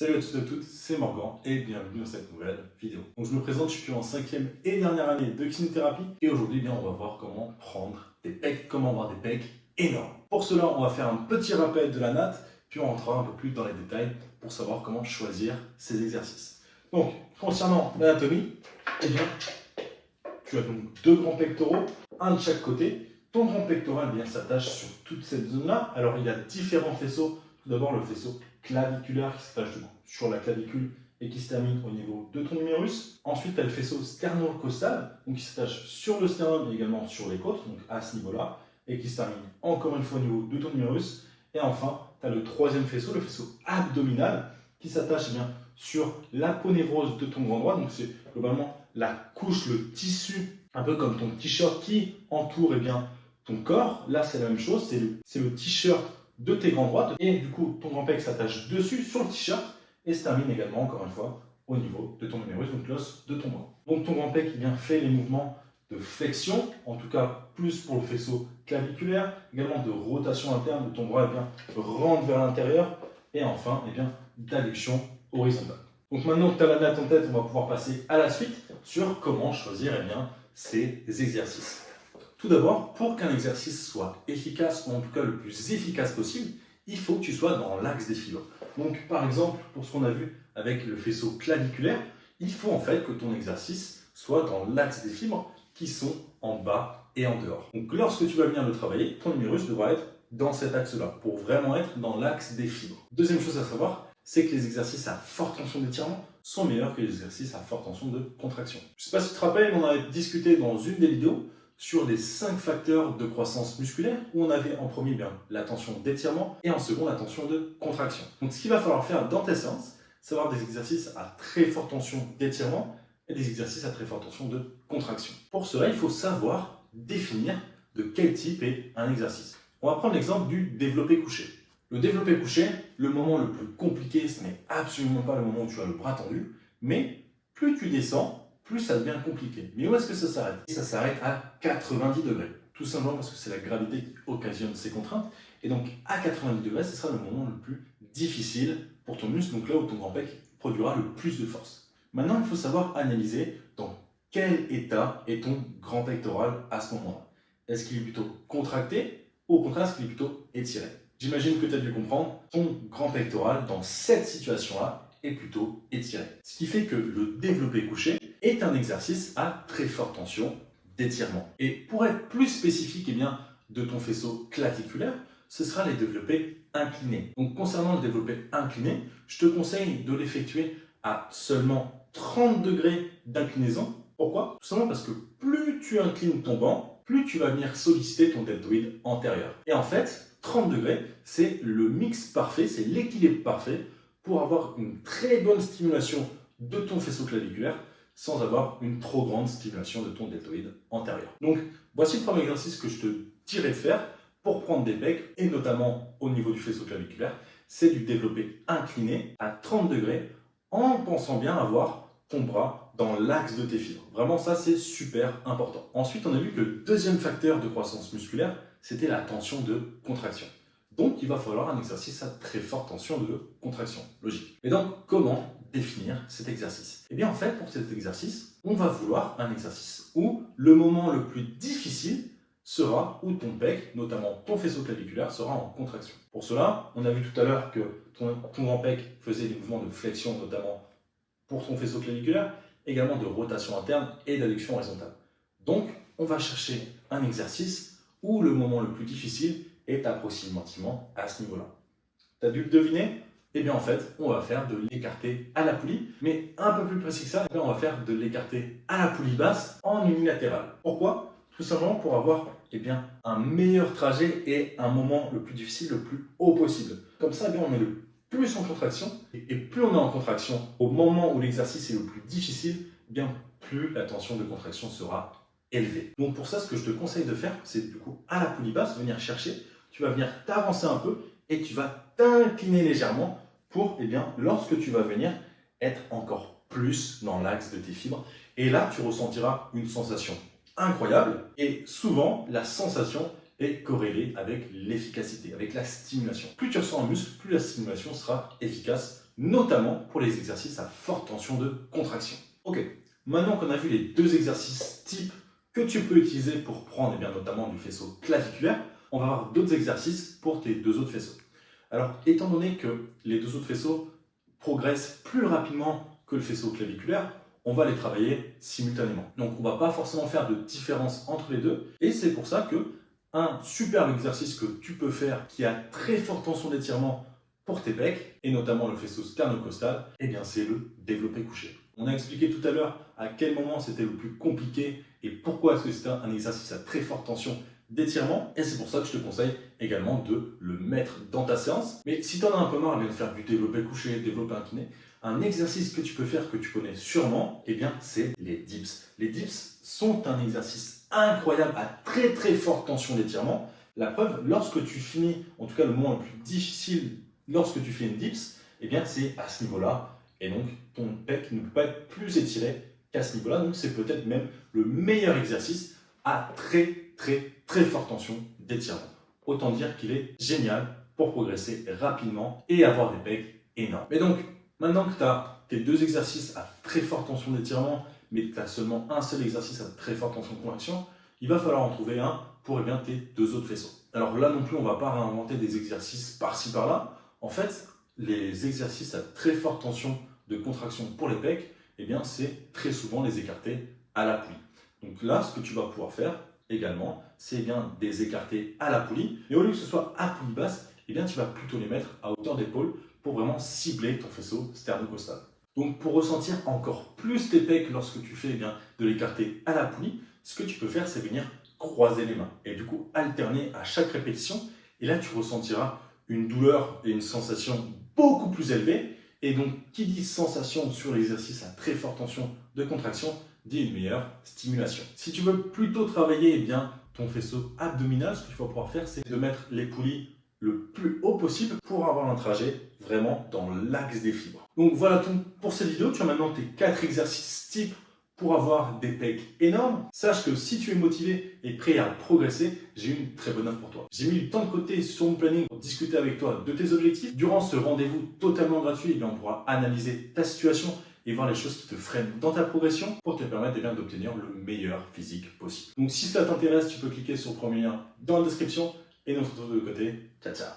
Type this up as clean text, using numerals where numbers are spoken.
Salut à tous et à toutes, c'est Morgan et bienvenue dans cette nouvelle vidéo. Donc je me présente, je suis en 5e et dernière année de kinésithérapie et aujourd'hui on va voir comment prendre des pecs, comment avoir des pecs énormes. Pour cela, on va faire un petit rappel de la natte, puis on rentrera un peu plus dans les détails pour savoir comment choisir ces exercices. Donc, concernant l'anatomie, eh bien, tu as donc deux grands pectoraux, un de chaque côté. Ton grand pectoral s'attache sur toute cette zone-là. Alors il y a différents faisceaux. Tout d'abord le faisceau claviculaire qui s'attache sur la clavicule et qui se termine au niveau de ton humérus. Ensuite, tu as le faisceau sternocostal, donc qui s'attache sur le sternum et également sur les côtes, donc à ce niveau-là, et qui se termine encore une fois au niveau de ton humérus. Et enfin, tu as le troisième faisceau, le faisceau abdominal, qui s'attache sur l'aponévrose de ton grand droit. Donc c'est globalement la couche, le tissu, un peu comme ton t-shirt qui entoure ton corps. Là, c'est la même chose, c'est le t-shirt de tes grands droites. Et du coup, ton grand pec s'attache dessus, sur le t-shirt, et se termine également, encore une fois, au niveau de ton humérus, donc l'os de ton bras. Donc ton grand pec fait les mouvements de flexion, en tout cas plus pour le faisceau claviculaire, également de rotation interne de ton bras rentre vers l'intérieur, et enfin d'adduction horizontale. Donc maintenant que tu as la natte en tête, on va pouvoir passer à la suite sur comment choisir ces exercices. Tout d'abord, pour qu'un exercice soit efficace, ou en tout cas le plus efficace possible, il faut que tu sois dans l'axe des fibres. Donc par exemple, pour ce qu'on a vu avec le faisceau claviculaire, il faut en fait que ton exercice soit dans l'axe des fibres qui sont en bas et en dehors. Donc lorsque tu vas venir le travailler, ton humérus devra être dans cet axe-là, pour vraiment être dans l'axe des fibres. Deuxième chose à savoir, c'est que les exercices à forte tension d'étirement sont meilleurs que les exercices à forte tension de contraction. Je ne sais pas si tu te rappelles, on avait discuté dans une des vidéos sur les 5 facteurs de croissance musculaire, où on avait en premier la tension d'étirement et en second la tension de contraction. Donc ce qu'il va falloir faire dans tes séances, c'est avoir des exercices à très forte tension d'étirement et des exercices à très forte tension de contraction. Pour cela, il faut savoir définir de quel type est un exercice. On va prendre l'exemple du développé couché. Le développé couché, le moment le plus compliqué, ce n'est absolument pas le moment où tu as le bras tendu, mais plus tu descends, plus ça devient compliqué. Mais où est-ce que ça s'arrête? Ça s'arrête à 90 degrés. Tout simplement parce que c'est la gravité qui occasionne ces contraintes. Et donc, à 90 degrés, ce sera le moment le plus difficile pour ton muscle, donc là où ton grand pec produira le plus de force. Maintenant, il faut savoir analyser dans quel état est ton grand pectoral à ce moment-là. Est-ce qu'il est plutôt contracté ou au contraire, est-ce qu'il est plutôt étiré? J'imagine que tu as dû comprendre, ton grand pectoral, dans cette situation-là, est plutôt étiré. Ce qui fait que le développé couché est un exercice à très forte tension d'étirement. Et pour être plus spécifique de ton faisceau claviculaire, ce sera les développés inclinés. Donc concernant le développé incliné, je te conseille de l'effectuer à seulement 30 degrés d'inclinaison. Pourquoi? Tout simplement parce que plus tu inclines ton banc, plus tu vas venir solliciter ton deltoïde antérieur. Et en fait, 30 degrés, c'est le mix parfait, c'est l'équilibre parfait pour avoir une très bonne stimulation de ton faisceau claviculaire sans avoir une trop grande stimulation de ton deltoïde antérieur. Donc, voici le premier exercice que je te dirais de faire pour prendre des pecs, et notamment au niveau du faisceau claviculaire, c'est du développé incliné à 30 degrés en pensant bien avoir ton bras dans l'axe de tes fibres. Vraiment, ça, c'est super important. Ensuite, on a vu que le deuxième facteur de croissance musculaire, c'était la tension de contraction. Donc, il va falloir un exercice à très forte tension de contraction, logique. Et donc, comment définir cet exercice? Eh bien, en fait, pour cet exercice, on va vouloir un exercice où le moment le plus difficile sera où ton pec, notamment ton faisceau claviculaire, sera en contraction. Pour cela, on a vu tout à l'heure que ton grand pec faisait des mouvements de flexion, notamment pour ton faisceau claviculaire, également de rotation interne et d'adduction horizontale. Donc, on va chercher un exercice où le moment le plus difficile est approximativement à ce niveau-là. Tu as dû le deviner? Eh bien en fait, on va faire de l'écarté à la poulie, mais un peu plus précis que ça, on va faire de l'écarté à la poulie basse en unilatéral. Pourquoi? Tout simplement pour avoir un meilleur trajet et un moment le plus difficile, le plus haut possible. Comme ça, on est le plus en contraction, et plus on est en contraction au moment où l'exercice est le plus difficile, plus la tension de contraction sera élevée. Donc pour ça, ce que je te conseille de faire, c'est du coup à la poulie basse, venir chercher, tu vas venir t'avancer un peu et tu vas t'incliner légèrement pour, lorsque tu vas venir être encore plus dans l'axe de tes fibres. Et là, tu ressentiras une sensation incroyable, et souvent, la sensation est corrélée avec l'efficacité, avec la stimulation. Plus tu ressens un muscle, plus la stimulation sera efficace, notamment pour les exercices à forte tension de contraction. Ok, maintenant qu'on a vu les deux exercices types que tu peux utiliser pour prendre notamment du faisceau claviculaire, on va voir d'autres exercices pour tes deux autres faisceaux. Alors, étant donné que les deux autres faisceaux progressent plus rapidement que le faisceau claviculaire, on va les travailler simultanément. Donc, on ne va pas forcément faire de différence entre les deux. Et c'est pour ça que un superbe exercice que tu peux faire qui a très forte tension d'étirement pour tes pecs, et notamment le faisceau sternocostal, c'est le développé couché. On a expliqué tout à l'heure à quel moment c'était le plus compliqué et pourquoi est-ce que c'était un exercice à très forte tension d'étirement, et c'est pour ça que je te conseille également de le mettre dans ta séance. Mais si tu en as un peu marre de faire du développé couché, développé incliné, un exercice que tu peux faire, que tu connais sûrement, c'est les dips. Les dips sont un exercice incroyable à très très forte tension d'étirement. La preuve, lorsque tu finis, en tout cas le moment le plus difficile lorsque tu fais une dips, c'est à ce niveau-là. Et donc, ton pec ne peut pas être plus étiré qu'à ce niveau-là. Donc, c'est peut-être même le meilleur exercice à très, très, très forte tension d'étirement. Autant dire qu'il est génial pour progresser rapidement et avoir des pecs énormes. Mais donc, maintenant que tu as tes deux exercices à très forte tension d'étirement, mais que tu as seulement un seul exercice à très forte tension de contraction, il va falloir en trouver un pour tes deux autres faisceaux. Alors là non plus, on ne va pas réinventer des exercices par-ci par-là. En fait, les exercices à très forte tension de contraction pour les pecs, c'est très souvent les écartés à la poulie. Donc là, ce que tu vas pouvoir faire également, c'est des écartés à la poulie. Mais au lieu que ce soit à poulie basse, tu vas plutôt les mettre à hauteur d'épaule pour vraiment cibler ton faisceau sternocostal. Donc pour ressentir encore plus tes pecs lorsque tu fais de l'écarté à la poulie, ce que tu peux faire, c'est venir croiser les mains et du coup alterner à chaque répétition. Et là, tu ressentiras une douleur et une sensation beaucoup plus élevée. Et donc, qui dit sensation sur l'exercice à très forte tension de contraction, dit une meilleure stimulation. Si tu veux plutôt travailler ton faisceau abdominal, ce que tu vas pouvoir faire, c'est de mettre les poulies le plus haut possible pour avoir un trajet vraiment dans l'axe des fibres. Donc voilà tout pour cette vidéo. Tu as maintenant tes 4 exercices types pour avoir des pecs énormes. Sache que si tu es motivé et prêt à progresser, j'ai une très bonne offre pour toi. J'ai mis du temps de côté sur mon planning pour discuter avec toi de tes objectifs. Durant ce rendez-vous totalement gratuit, on pourra analyser ta situation et voir les choses qui te freinent dans ta progression pour te permettre d'obtenir le meilleur physique possible. Donc si cela t'intéresse, tu peux cliquer sur le premier lien dans la description et nous on se retrouve de l'autre côté. Ciao, ciao.